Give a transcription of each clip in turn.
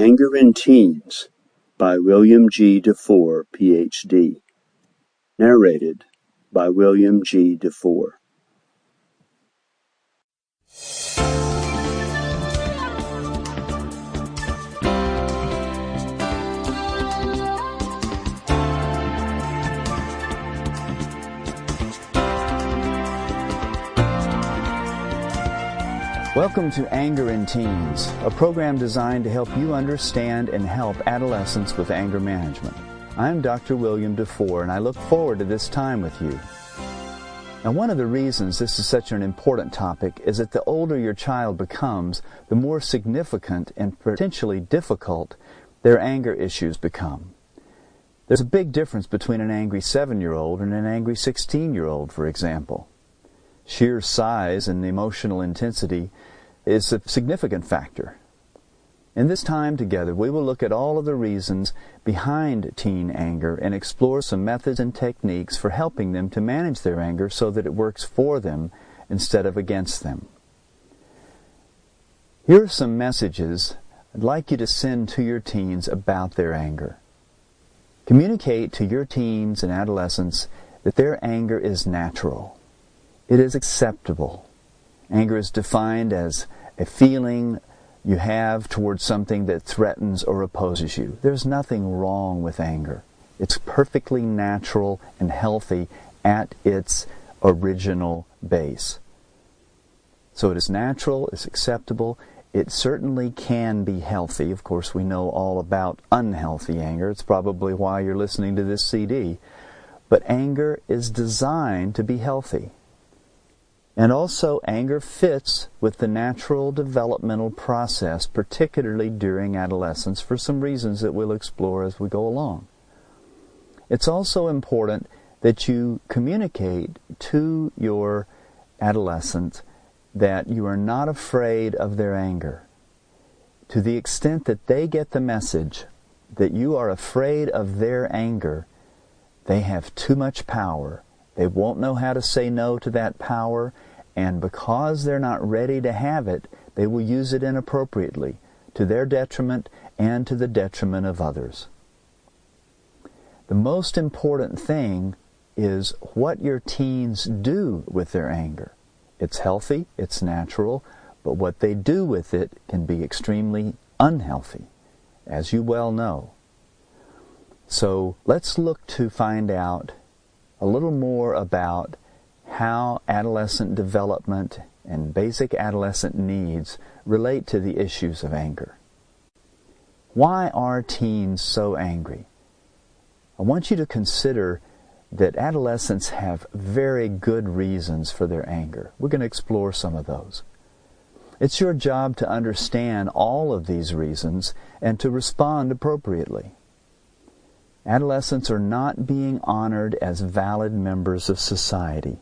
Anger in Teens by William G. Defoore, Ph.D. Narrated by William G. Defoore. Welcome to Anger in Teens, a program designed to help you understand and help adolescents with anger management. I'm Dr. William Defoore, and I look forward to this time with you. Now, one of the reasons this is such an important topic is that the older your child becomes, the more significant and potentially difficult their anger issues become. There's a big difference between an angry 7-year-old and an angry 16-year-old, for example. Sheer size and emotional intensity is a significant factor. In this time together, we will look at all of the reasons behind teen anger and explore some methods and techniques for helping them to manage their anger so that it works for them instead of against them. Here are some messages I'd like you to send to your teens about their anger. Communicate to your teens and adolescents that their anger is natural. It is acceptable. Anger is defined as a feeling you have towards something that threatens or opposes you. There's nothing wrong with anger. It's perfectly natural and healthy at its original base. So it is natural, it's acceptable, it certainly can be healthy. Of course, we know all about unhealthy anger. It's probably why you're listening to this CD. But anger is designed to be healthy. And also, anger fits with the natural developmental process, particularly during adolescence, for some reasons that we'll explore as we go along. It's also important that you communicate to your adolescent that you are not afraid of their anger. To the extent that they get the message that you are afraid of their anger, they have too much power. They won't know how to say no to that power, and because they're not ready to have it, they will use it inappropriately, to their detriment and to the detriment of others. The most important thing is what your teens do with their anger. It's healthy, it's natural, but what they do with it can be extremely unhealthy, as you well know. So let's look to find out a little more about how adolescent development and basic adolescent needs relate to the issues of anger. Why are teens so angry? I want you to consider that adolescents have very good reasons for their anger. We're going to explore some of those. It's your job to understand all of these reasons and to respond appropriately. Adolescents are not being honored as valid members of society.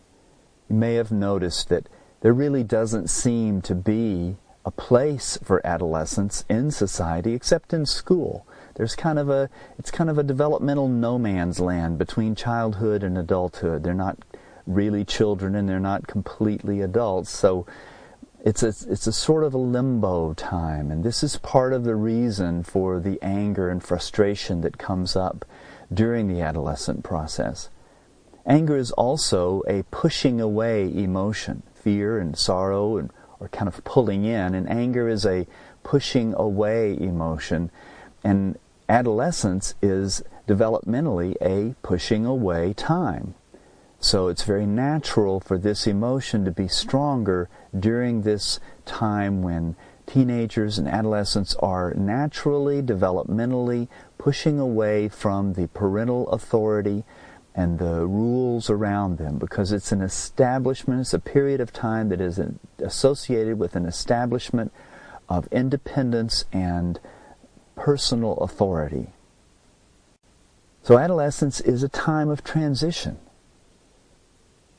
You may have noticed that there really doesn't seem to be a place for adolescents in society except in school. It's kind of a developmental no man's land between childhood and adulthood. They're not really children and they're not completely adults. So it's a sort of a limbo time, and this is part of the reason for the anger and frustration that comes up during the adolescent process. Anger is also a pushing away emotion. Fear and sorrow are kind of pulling in, and anger is a pushing away emotion, and adolescence is developmentally a pushing away time. So it's very natural for this emotion to be stronger during this time when teenagers and adolescents are naturally, developmentally pushing away from the parental authority and the rules around them, because it's an establishment, it's a period of time that is associated with an establishment of independence and personal authority. So adolescence is a time of transition.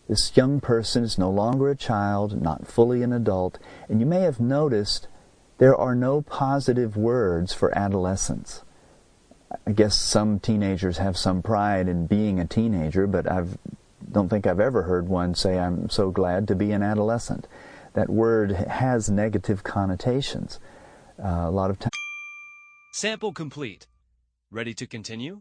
This young person is no longer a child, not fully an adult, and you may have noticed there are no positive words for adolescence. I guess some teenagers have some pride in being a teenager, but I don't think I've ever heard one say, "I'm so glad to be an adolescent." That word has negative connotations. A lot of times Sample complete. Ready to continue?